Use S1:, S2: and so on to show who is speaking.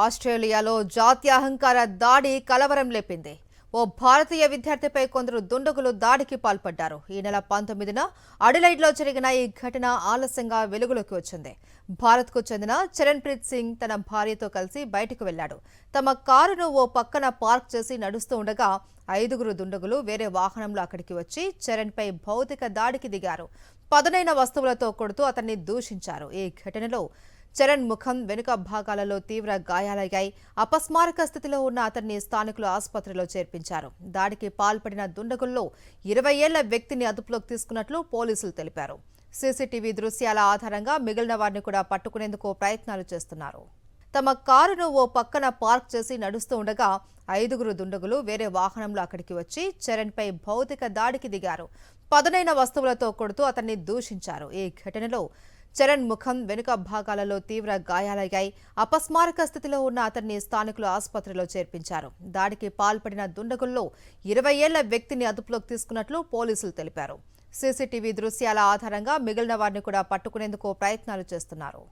S1: ఆస్ట్రేలియాలో జాత్యహంకార దాడి కలవరం లేపింది. ఓ భారతీయ విద్యార్థిపై కొందరు దుండగులు దాడికి పాల్పడ్డారు. ఈ నెల 19న అడిలైడ్లో జరిగిన ఈ ఘటన ఆలస్యంగా వెలుగులోకి వచ్చింది. భారత్కు చెందిన చరణ్ప్రీత్ సింగ్ తన భార్యతో కలిసి బయటకు వెళ్లాడు. తమ కారును ఓ పక్కన పార్క్ చేసి నడుస్తూ ఉండగా 5గురు దుండగులు వేరే వాహనంలో అక్కడికి వచ్చి చరణ్పై భౌతిక దాడికి దిగారు. పదునైన వస్తువులతో కొడుతూ అతన్ని దూషించారు. ఈ ఘటనలో చరణ్ ముఖం, వెనుక భాగాలలో తీవ్ర గాయాలయ్యాయి. అపస్మారక స్థితిలో ఉన్న అతన్ని స్థానికులు ఆసుపత్రిలో చేర్పించారు. దాడికి పాల్పడిన దుండగుల్లో 20 ఏళ్ల వ్యక్తిని అదుపులోకి తీసుకున్నట్లు పోలీసులు తెలిపారు. సీసీటీవీ దృశ్యాల ఆధారంగా మిగిలిన వారిని కూడా పట్టుకునేందుకు ప్రయత్నాలు చేస్తున్నారు. తమ కారును ఓ పక్కన పార్క్ చేసి నడుస్తూ ఉండగా 5గురు దుండగులు వేరే వాహనంలో అక్కడికి వచ్చి చరణ్పై భౌతిక దాడికి దిగారు. పదునైన వస్తువులతో కొడుతూ అతన్ని దూషించారు. ఈ ఘటనలో చరణ్ ముఖం, వెనుక భాగాలలో తీవ్ర గాయాలయ్యాయి. అపస్మారక స్థితిలో ఉన్న అతన్ని స్థానికులు ఆసుపత్రిలో చేర్పించారు. దాడికి పాల్పడిన దుండగుల్లో 20 ఏళ్ల వ్యక్తిని అదుపులోకి తీసుకున్నట్లు పోలీసులు తెలిపారు. సీసీటీవీ దృశ్యాల ఆధారంగా మిగిలిన వారిని కూడా పట్టుకునేందుకు ప్రయత్నాలు చేస్తున్నారు.